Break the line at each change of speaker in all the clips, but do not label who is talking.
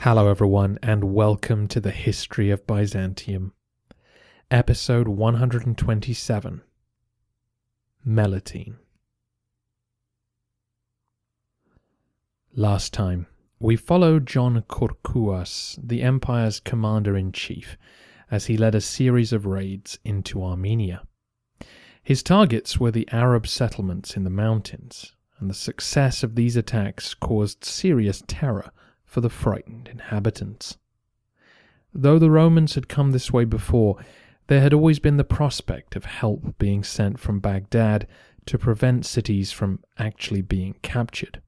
Hello everyone, and welcome to the History of Byzantium, episode 127, Melitene. Last time, we followed John Kourkouas, the empire's commander-in-chief, as he led a series of raids into Armenia. His targets were the Arab settlements in the mountains, and the success of these attacks caused serious terror for the frightened inhabitants. Though the Romans had come this way before, there had always been the prospect of help being sent from Baghdad to prevent cities from actually being captured.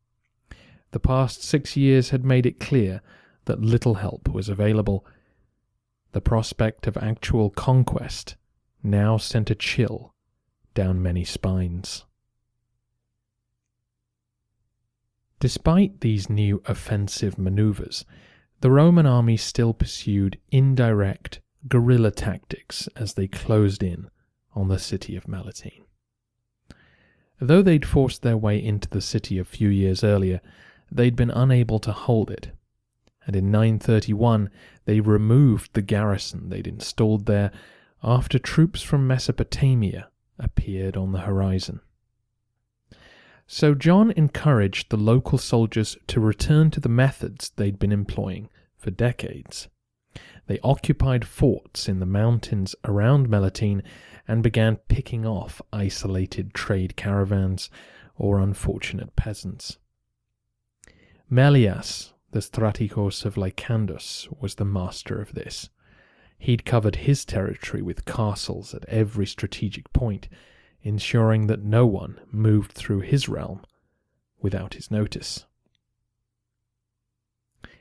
The past 6 years had made it clear that little help was available. The prospect of actual conquest now sent a chill down many spines. Despite these new offensive maneuvers, the Roman army still pursued indirect guerrilla tactics as they closed in on the city of Melitene. Though they'd forced their way into the city a few years earlier, they'd been unable to hold it, and in 931 they removed the garrison they'd installed there after troops from Mesopotamia appeared on the horizon. So John encouraged the local soldiers to return to the methods they'd been employing for decades. They occupied forts in the mountains around Melitene and began picking off isolated trade caravans or unfortunate peasants. Melias, the strategos of Lycandos, was the master of this. He'd covered his territory with castles at every strategic point, ensuring that no one moved through his realm without his notice.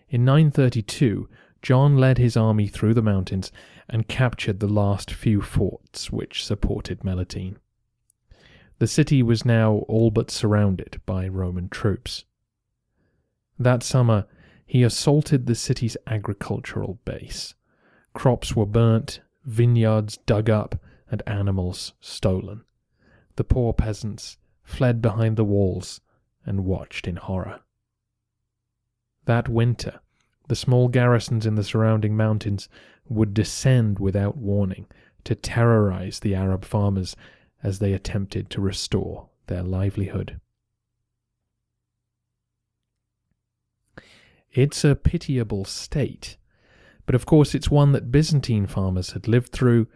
In 932, John led his army through the mountains and captured the last few forts which supported Melitene. The city was now all but surrounded by Roman troops. That summer, he assaulted the city's agricultural base. Crops were burnt, vineyards dug up, and animals stolen. The poor peasants fled behind the walls and watched in horror. That winter, the small garrisons in the surrounding mountains would descend without warning to terrorize the Arab farmers as they attempted to restore their livelihood. It's a pitiable state, but of course it's one that Byzantine farmers had lived through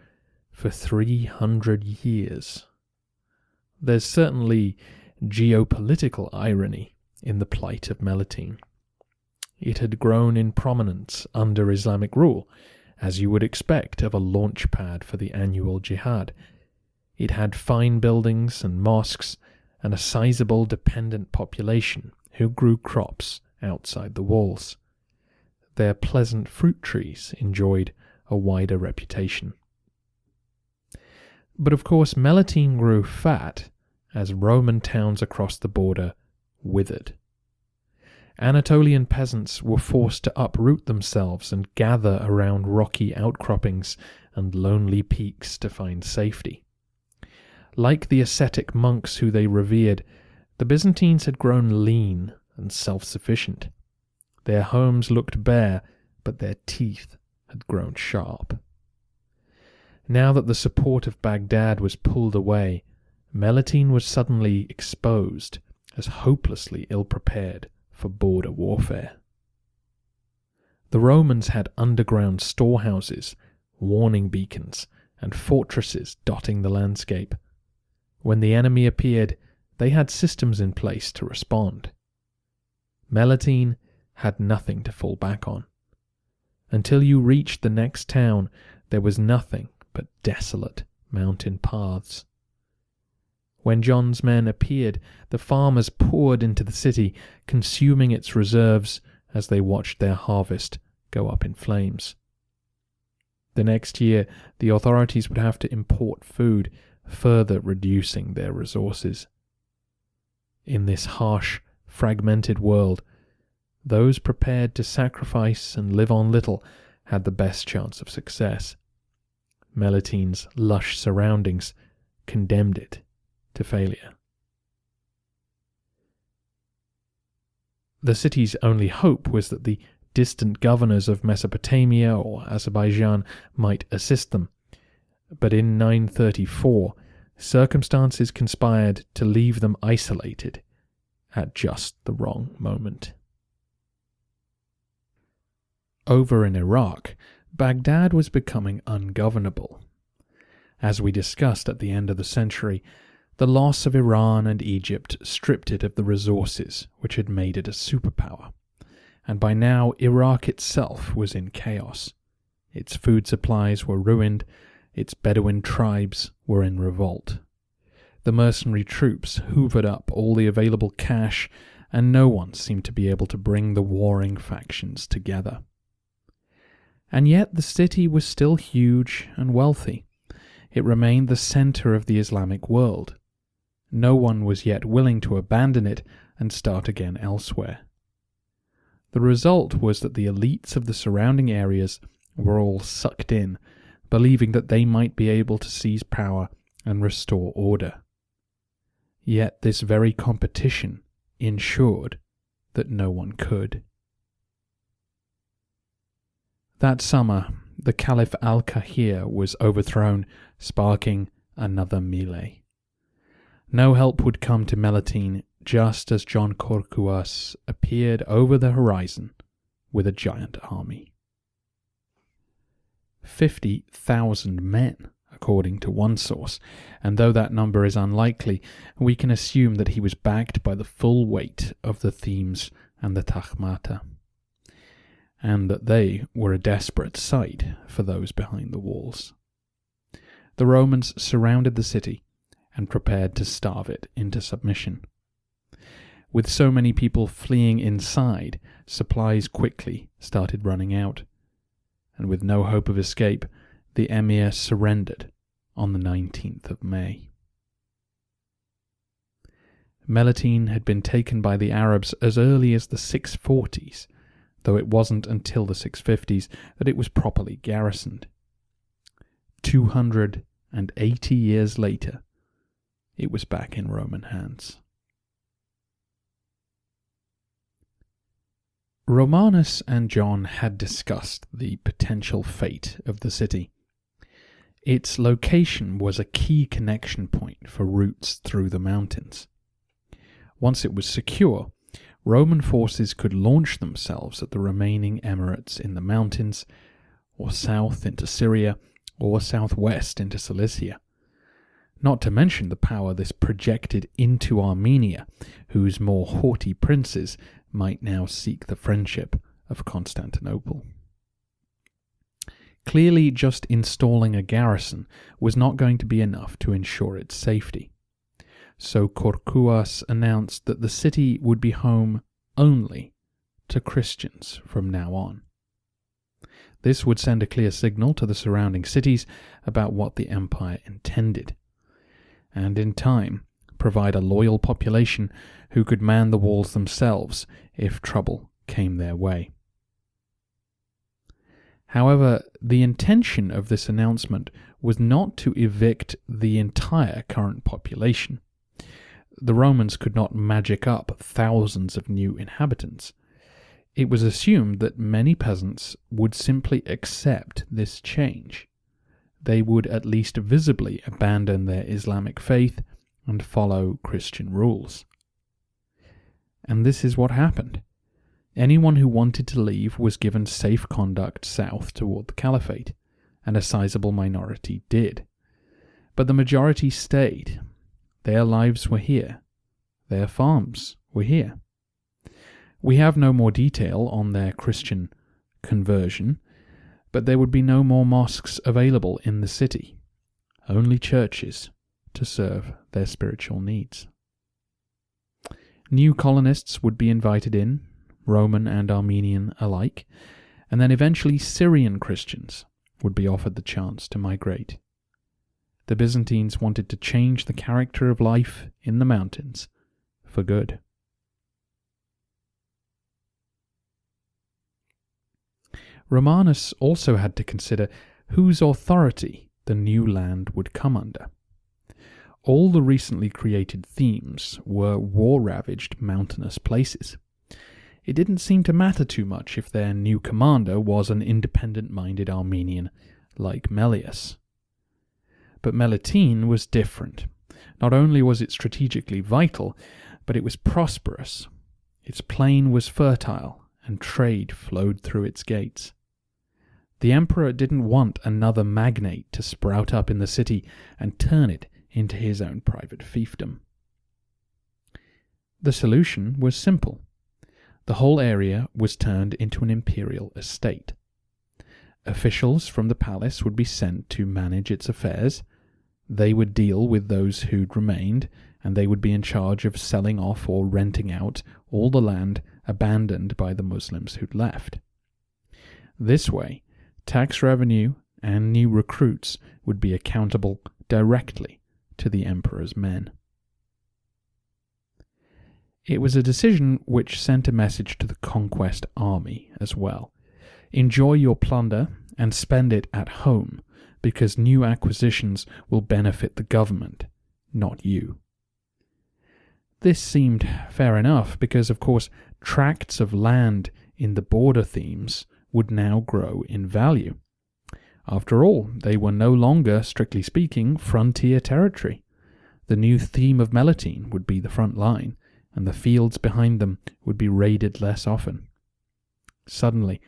for 300 years. There's certainly geopolitical irony in the plight of Melitene. It had grown in prominence under Islamic rule, as you would expect of a launch pad for the annual jihad. It had fine buildings and mosques, and a sizable dependent population who grew crops outside the walls. Their pleasant fruit trees enjoyed a wider reputation. But of course Melitene grew fat as Roman towns across the border withered. Anatolian peasants were forced to uproot themselves and gather around rocky outcroppings and lonely peaks to find safety. Like the ascetic monks who they revered, the Byzantines had grown lean and self-sufficient. Their homes looked bare, but their teeth had grown sharp. Now that the support of Baghdad was pulled away, Melitene was suddenly exposed as hopelessly ill-prepared for border warfare. The Romans had underground storehouses, warning beacons, and fortresses dotting the landscape. When the enemy appeared, they had systems in place to respond. Melitene had nothing to fall back on. Until you reached the next town, there was nothing but desolate mountain paths. When John's men appeared, the farmers poured into the city, consuming its reserves as they watched their harvest go up in flames. The next year, the authorities would have to import food, further reducing their resources. In this harsh, fragmented world, those prepared to sacrifice and live on little had the best chance of success. Melitene's lush surroundings condemned it to failure. The city's only hope was that the distant governors of Mesopotamia or Azerbaijan might assist them. But in 934, circumstances conspired to leave them isolated at just the wrong moment. Over in Iraq, Baghdad was becoming ungovernable. As we discussed at the end of the century, the loss of Iran and Egypt stripped it of the resources which had made it a superpower, and by now Iraq itself was in chaos. Its food supplies were ruined, its Bedouin tribes were in revolt. The mercenary troops hoovered up all the available cash, and no one seemed to be able to bring the warring factions together. And yet the city was still huge and wealthy. It remained the center of the Islamic world. No one was yet willing to abandon it and start again elsewhere. The result was that the elites of the surrounding areas were all sucked in, believing that they might be able to seize power and restore order. Yet this very competition ensured that no one could. That summer, the Caliph al-Qahir was overthrown, sparking another melee. No help would come to Melitene just as John Kourkouas appeared over the horizon with a giant army. 50,000 men, according to one source, and though that number is unlikely, we can assume that he was backed by the full weight of the Themes and the Tahmata, and that they were a desperate sight for those behind the walls. The Romans surrounded the city and prepared to starve it into submission. With so many people fleeing inside, supplies quickly started running out, and with no hope of escape, the emir surrendered on the 19th of May. Melitene had been taken by the Arabs as early as the 640s, though it wasn't until the 650s that it was properly garrisoned. 280 years later, it was back in Roman hands. Romanus and John had discussed the potential fate of the city. Its location was a key connection point for routes through the mountains. Once it was secure, Roman forces could launch themselves at the remaining emirates in the mountains, or south into Syria, or southwest into Cilicia. Not to mention the power this projected into Armenia, whose more haughty princes might now seek the friendship of Constantinople. Clearly, just installing a garrison was not going to be enough to ensure its safety. So Kourkouas announced that the city would be home only to Christians from now on. This would send a clear signal to the surrounding cities about what the empire intended, and in time provide a loyal population who could man the walls themselves if trouble came their way. However, the intention of this announcement was not to evict the entire current population. The Romans could not magic up thousands of new inhabitants. It was assumed that many peasants would simply accept this change. They would at least visibly abandon their Islamic faith and follow Christian rules. And this is what happened. Anyone who wanted to leave was given safe conduct south toward the caliphate, and a sizable minority did. But the majority stayed. Their lives were here. Their farms were here. We have no more detail on their Christian conversion, but there would be no more mosques available in the city, only churches to serve their spiritual needs. New colonists would be invited in, Roman and Armenian alike, and then eventually Syrian Christians would be offered the chance to migrate. The Byzantines wanted to change the character of life in the mountains for good. Romanus also had to consider whose authority the new land would come under. All the recently created themes were war-ravaged mountainous places. it didn't seem to matter too much if their new commander was an independent-minded Armenian like Melius. But Melitene was different. Not only was it strategically vital, but it was prosperous. Its plain was fertile, and trade flowed through its gates. The emperor didn't want another magnate to sprout up in the city and turn it into his own private fiefdom. The solution was simple. The whole area was turned into an imperial estate. Officials from the palace would be sent to manage its affairs. They would deal with those who'd remained, and they would be in charge of selling off or renting out all the land abandoned by the Muslims who'd left. This way, tax revenue and new recruits would be accountable directly to the emperor's men. It was a decision which sent a message to the Conquest army as well. Enjoy your plunder and spend it at home, because new acquisitions will benefit the government, not you. This seemed fair enough because, of course, tracts of land in the border themes would now grow in value. After all, they were no longer, strictly speaking, frontier territory. The new theme of Melitene would be the front line, and the fields behind them would be raided less often. Suddenly,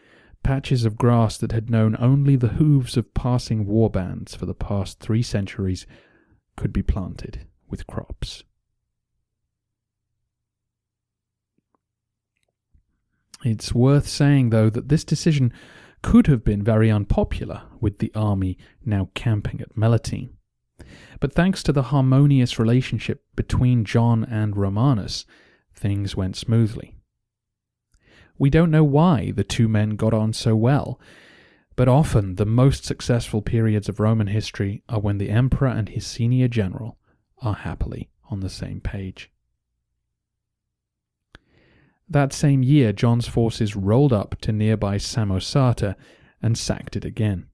patches of grass that had known only the hooves of passing warbands for the past 3 centuries could be planted with crops. It's worth saying, though, that this decision could have been very unpopular with the army now camping at Melitene. But thanks to the harmonious relationship between John and Romanus, things went smoothly. We don't know why the two men got on so well, but often the most successful periods of Roman history are when the emperor and his senior general are happily on the same page. That same year, John's forces rolled up to nearby Samosata and sacked it again.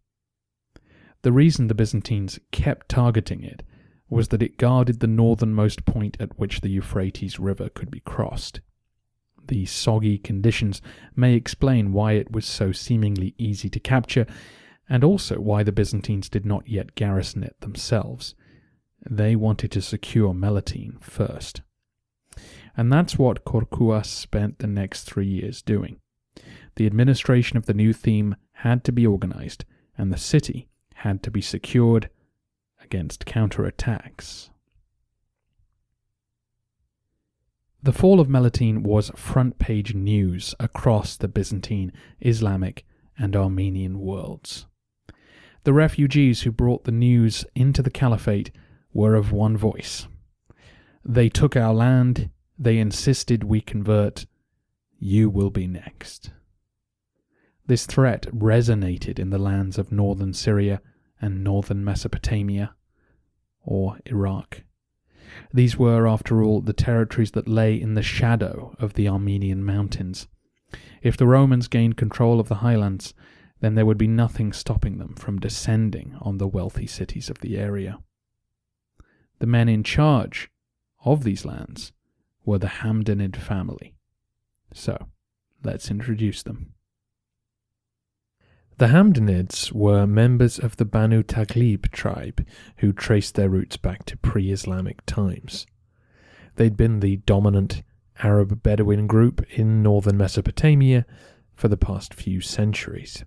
The reason the Byzantines kept targeting it was that it guarded the northernmost point at which the Euphrates River could be crossed. The soggy conditions may explain why it was so seemingly easy to capture, and also why the Byzantines did not yet garrison it themselves. They wanted to secure Melitene first. And that's what Kourkouas spent the next 3 years doing. The administration of the new theme had to be organized, and the city had to be secured against counterattacks. The fall of Melitene was front-page news across the Byzantine, Islamic, and Armenian worlds. The refugees who brought the news into the caliphate were of one voice. They took our land, they insisted we convert, you will be next. This threat resonated in the lands of northern Syria and northern Mesopotamia, or Iraq. These were, after all, the territories that lay in the shadow of the Armenian mountains. If the Romans gained control of the highlands, then there would be nothing stopping them from descending on the wealthy cities of the area. The men in charge of these lands were the Hamdanid family. So, let's introduce them. The Hamdanids were members of the Banu Taghlib tribe who traced their roots back to pre-Islamic times. They'd been the dominant Arab Bedouin group in northern Mesopotamia for the past few centuries.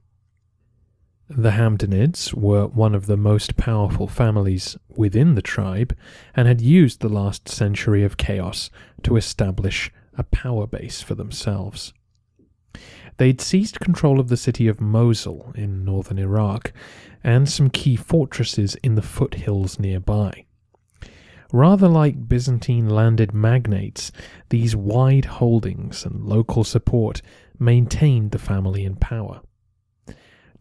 The Hamdanids were one of the most powerful families within the tribe and had used the last century of chaos to establish a power base for themselves. They'd seized control of the city of Mosul in northern Iraq and some key fortresses in the foothills nearby. Rather like Byzantine landed magnates, these wide holdings and local support maintained the family in power.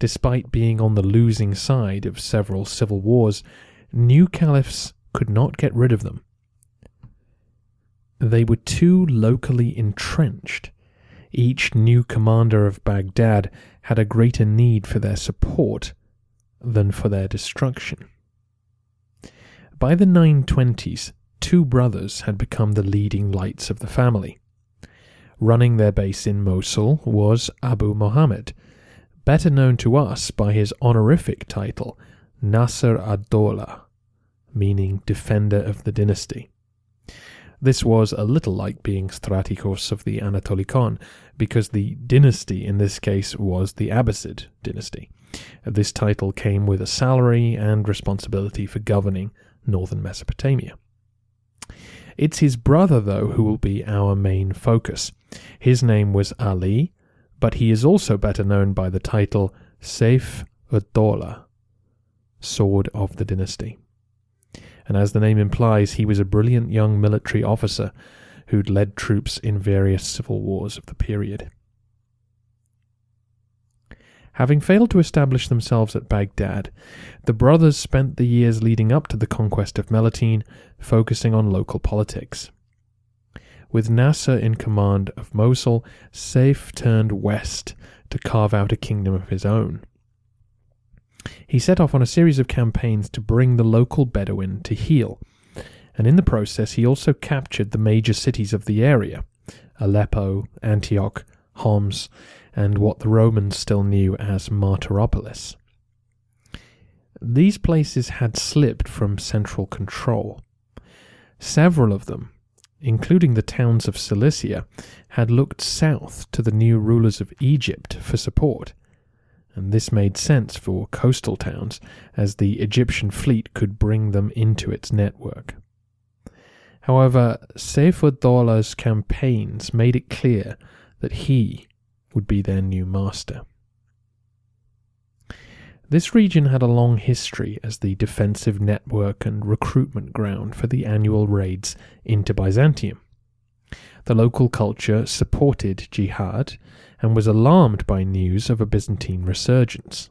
Despite being on the losing side of several civil wars, new caliphs could not get rid of them. They were too locally entrenched. Each new commander of Baghdad had a greater need for their support than for their destruction. By the 920s, 2 brothers had become the leading lights of the family. Running their base in Mosul was Abu Muhammad, better known to us by his honorific title, Nasr ad-Dawla, meaning defender of the dynasty. This was a little like being Stratikos of the Anatolikon, because the dynasty in this case was the Abbasid dynasty. This title came with a salary and responsibility for governing northern Mesopotamia. It's his brother, though, who will be our main focus. His name was Ali, but he is also better known by the title Saif ad-Dawla, Sword of the Dynasty. And as the name implies, he was a brilliant young military officer who'd led troops in various civil wars of the period. Having failed to establish themselves at Baghdad, the brothers spent the years leading up to the conquest of Melitene focusing on local politics. With Nasser in command of Mosul, Saif turned west to carve out a kingdom of his own. He set off on a series of campaigns to bring the local Bedouin to heel, and in the process he also captured the major cities of the area, Aleppo, Antioch, Homs, and what the Romans still knew as Martyropolis. These places had slipped from central control. Several of them, including the towns of Cilicia, had looked south to the new rulers of Egypt for support, and this made sense for coastal towns, as the Egyptian fleet could bring them into its network. However, Saif ad-Dawla's campaigns made it clear that he would be their new master. This region had a long history as the defensive network and recruitment ground for the annual raids into Byzantium. The local culture supported jihad and was alarmed by news of a Byzantine resurgence.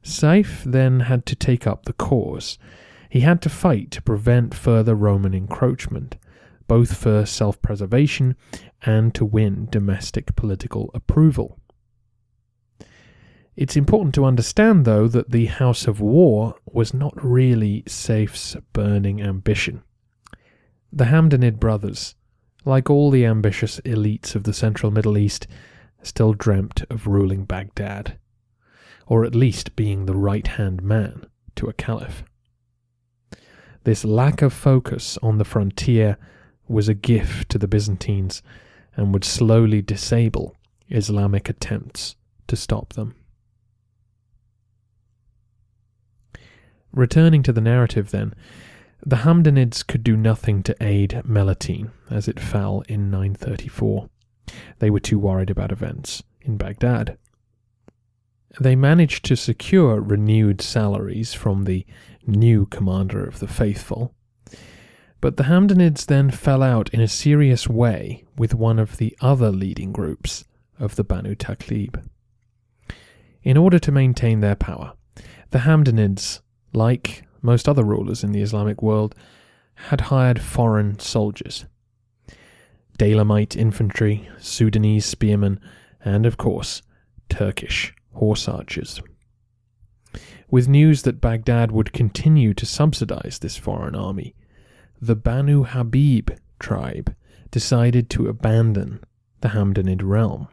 Saif then had to take up the cause. He had to fight to prevent further Roman encroachment, both for self-preservation and to win domestic political approval. It's important to understand, though, that the House of War was not really Saif's burning ambition. The Hamdanid brothers, like all the ambitious elites of the central Middle East, still dreamt of ruling Baghdad, or at least being the right-hand man to a caliph. This lack of focus on the frontier was a gift to the Byzantines and would slowly disable Islamic attempts to stop them. Returning to the narrative then, the Hamdanids could do nothing to aid Melitene as it fell in 934. They were too worried about events in Baghdad. They managed to secure renewed salaries from the new commander of the faithful, but the Hamdanids then fell out in a serious way with one of the other leading groups of the Banu Taqlib. In order to maintain their power, the Hamdanids, like most other rulers in the Islamic world, had hired foreign soldiers. Dalamite infantry, Sudanese spearmen, and of course, Turkish horse archers. With news that Baghdad would continue to subsidize this foreign army, the Banu Habib tribe decided to abandon the Hamdanid realm.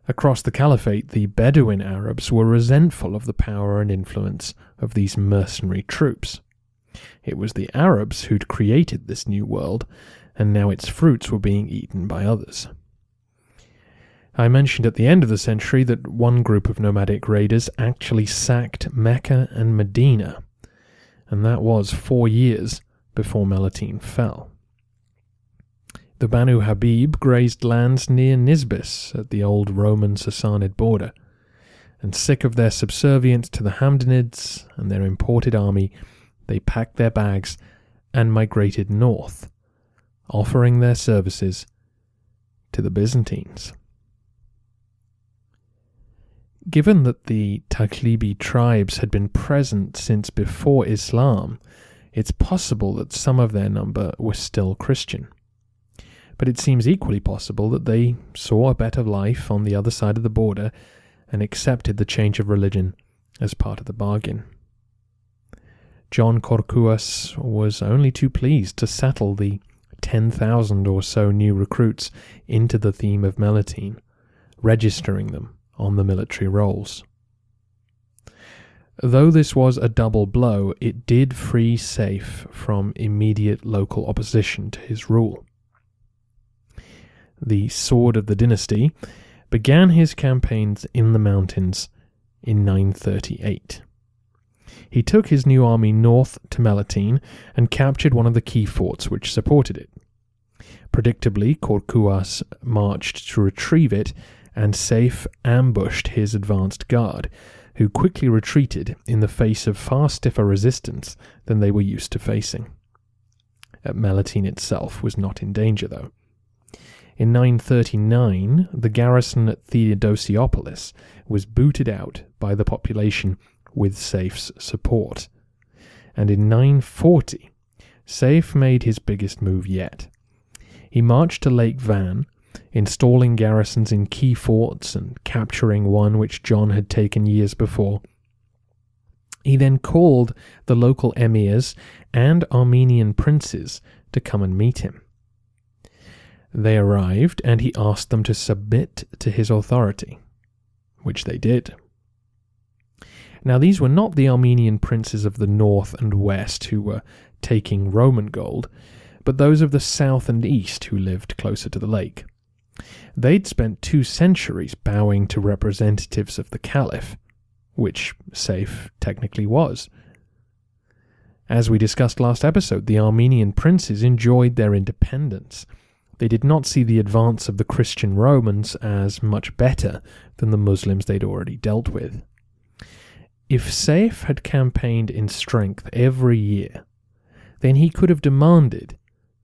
Across the caliphate, the Bedouin Arabs were resentful of the power and influence of these mercenary troops. It was the Arabs who'd created this new world, and now its fruits were being eaten by others. I mentioned at the end of the century that one group of nomadic raiders actually sacked Mecca and Medina, and that was 4 years before Melitene fell. The Banu Habib grazed lands near Nisbis at the old Roman-Sassanid border, and sick of their subservience to the Hamdanids and their imported army, they packed their bags and migrated north, offering their services to the Byzantines. Given that the Taqlibi tribes had been present since before Islam, it's possible that some of their number was still Christian. But it seems equally possible that they saw a better life on the other side of the border and accepted the change of religion as part of the bargain. John Kourkouas was only too pleased to settle the 10,000 or so new recruits into the theme of Melitene, registering them on the military rolls. Though this was a double blow, it did free Saif from immediate local opposition to his rule. The Sword of the Dynasty began his campaigns in the mountains in 938. He took his new army north to Melitene and captured one of the key forts which supported it. Predictably, Kourkouas marched to retrieve it, and Saif ambushed his advanced guard, who quickly retreated in the face of far stiffer resistance than they were used to facing. Melitene itself was not in danger, though. In 939, the garrison at Theodosiopolis was booted out by the population with Saif's support. And in 940, Saif made his biggest move yet. He marched to Lake Van, installing garrisons in key forts and capturing one which John had taken years before. He then called the local emirs and Armenian princes to come and meet him. They arrived, and he asked them to submit to his authority, which they did. Now, these were not the Armenian princes of the north and west who were taking Roman gold, but those of the south and east who lived closer to the lake. They'd spent 2 centuries bowing to representatives of the Caliph, which Saif technically was. As we discussed last episode, the Armenian princes enjoyed their independence. They did not see the advance of the Christian Romans as much better than the Muslims they'd already dealt with. If Saif had campaigned in strength every year, then he could have demanded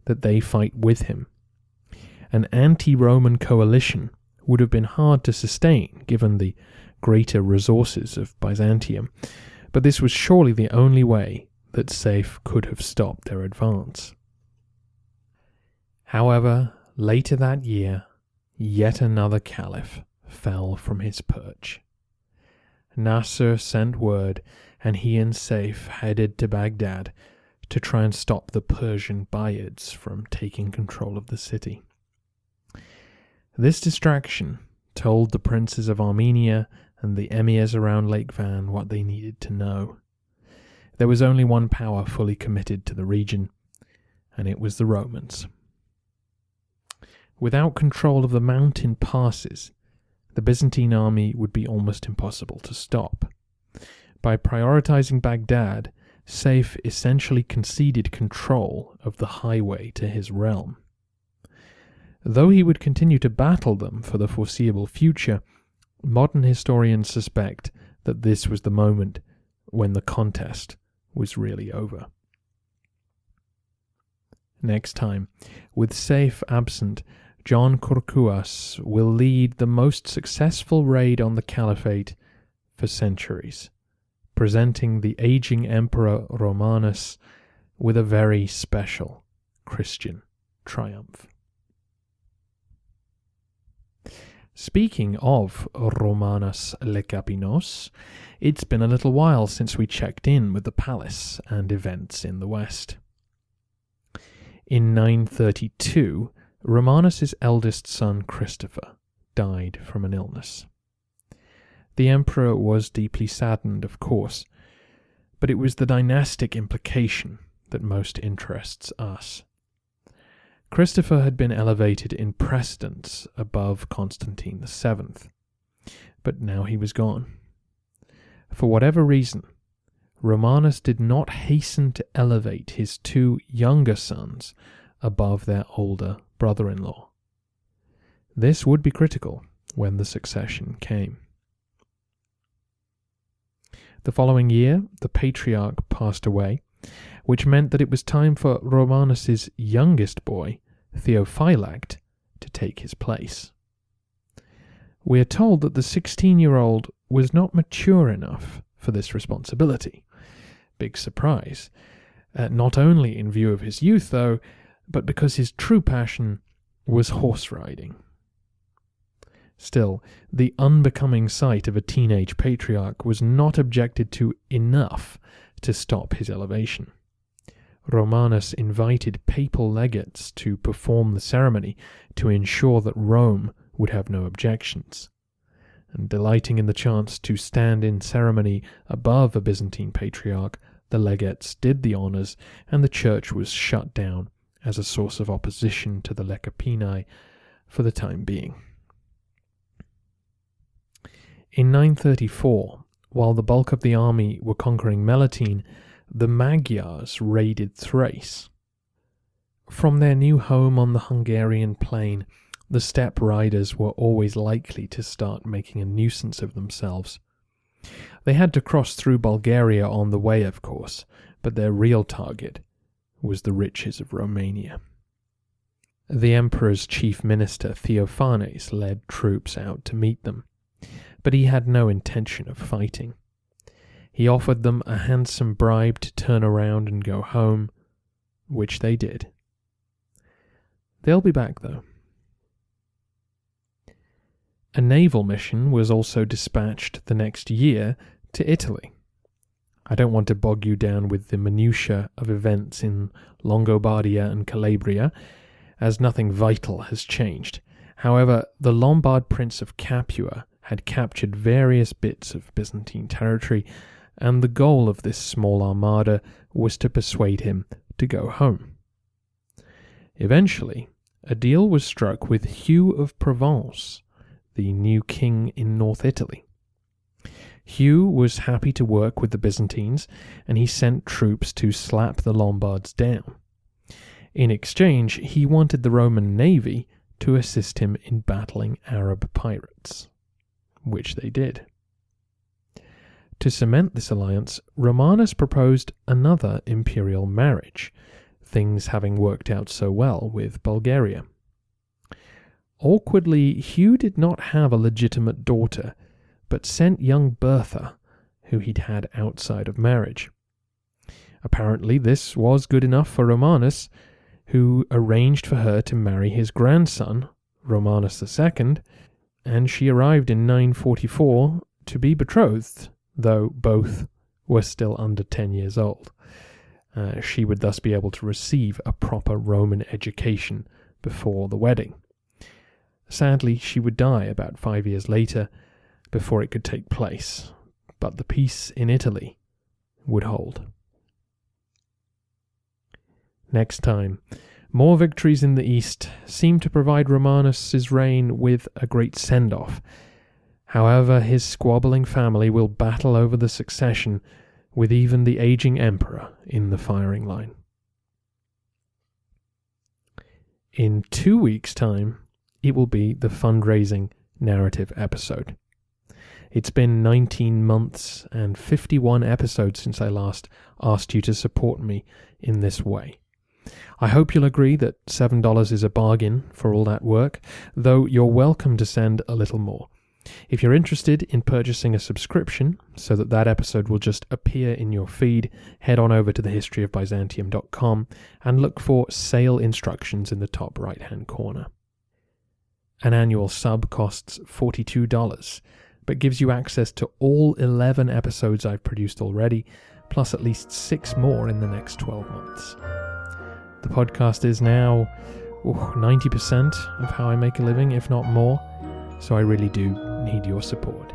that they fight with him. An anti-Roman coalition would have been hard to sustain given the greater resources of Byzantium, but this was surely the only way that Saif could have stopped their advance. However, later that year, yet another caliph fell from his perch. Nasser sent word, and he and Saif headed to Baghdad to try and stop the Persian Buyids from taking control of the city. This distraction told the princes of Armenia and the emirs around Lake Van what they needed to know. There was only one power fully committed to the region, and it was the Romans. Without control of the mountain passes, the Byzantine army would be almost impossible to stop. By prioritizing Baghdad, Saif essentially conceded control of the highway to his realm. Though he would continue to battle them for the foreseeable future, modern historians suspect that this was the moment when the contest was really over. Next time, with Saif absent, John Kourkouas will lead the most successful raid on the caliphate for centuries, presenting the aging Emperor Romanus with a very special Christian triumph. Speaking of Romanus Lecapinos, it's been a little while since we checked in with the palace and events in the west. In 932, Romanus's eldest son Christopher died from an illness. The emperor was deeply saddened, of course, but it was the dynastic implication that most interests us. Christopher had been elevated in precedence above Constantine VII, but now he was gone. For whatever reason, Romanus did not hasten to elevate his 2 younger sons above their older brother-in-law. This would be critical when the succession came. The following year, the patriarch passed away, which meant that it was time for Romanus's youngest boy, Theophylact, to take his place. We are told that the 16-year-old was not mature enough for this responsibility. Big surprise. Not only in view of his youth, though, but because his true passion was horse riding. Still, the unbecoming sight of a teenage patriarch was not objected to enough to stop his elevation. Romanus invited papal legates to perform the ceremony to ensure that Rome would have no objections. And delighting in the chance to stand in ceremony above a Byzantine patriarch, the legates did the honours, and the church was shut down as a source of opposition to the Lecapenni for the time being. In 934, while the bulk of the army were conquering Melitene, the Magyars raided Thrace. From their new home on the Hungarian plain, the steppe riders were always likely to start making a nuisance of themselves. They had to cross through Bulgaria on the way, of course, but their real target was the riches of Romania. The emperor's chief minister, Theophanes, led troops out to meet them, but he had no intention of fighting. He offered them a handsome bribe to turn around and go home, which they did. They'll be back, though. A naval mission was also dispatched the next year to Italy. I don't want to bog you down with the minutiae of events in Longobardia and Calabria, as nothing vital has changed. However, the Lombard prince of Capua had captured various bits of Byzantine territory, and the goal of this small armada was to persuade him to go home. Eventually, a deal was struck with Hugh of Provence, the new king in North Italy. Hugh was happy to work with the Byzantines, and he sent troops to slap the Lombards down. In exchange, he wanted the Roman navy to assist him in battling Arab pirates, which they did. To cement this alliance, Romanus proposed another imperial marriage, things having worked out so well with Bulgaria. Awkwardly, Hugh did not have a legitimate daughter, but sent young Bertha, who he'd had outside of marriage. Apparently this was good enough for Romanus, who arranged for her to marry his grandson, Romanus II, and she arrived in 944 to be betrothed, though both were still under 10 years old. She would thus be able to receive a proper Roman education before the wedding. Sadly, she would die about 5 years later before it could take place, but the peace in Italy would hold. Next time, more victories in the east seem to provide Romanus's reign with a great send-off. However, his squabbling family will battle over the succession, with even the aging emperor in the firing line. In 2 weeks' time, it will be the fundraising narrative episode. It's been 19 months and 51 episodes since I last asked you to support me in this way. I hope you'll agree that $7 is a bargain for all that work, though you're welcome to send a little more. If you're interested in purchasing a subscription so that that episode will just appear in your feed, head on over to thehistoryofbyzantium.com and look for sale instructions in the top right-hand corner. An annual sub costs $42, but gives you access to all 11 episodes I've produced already, plus at least 6 more in the next 12 months. The podcast is now 90% of how I make a living, if not more, so I really do need your support.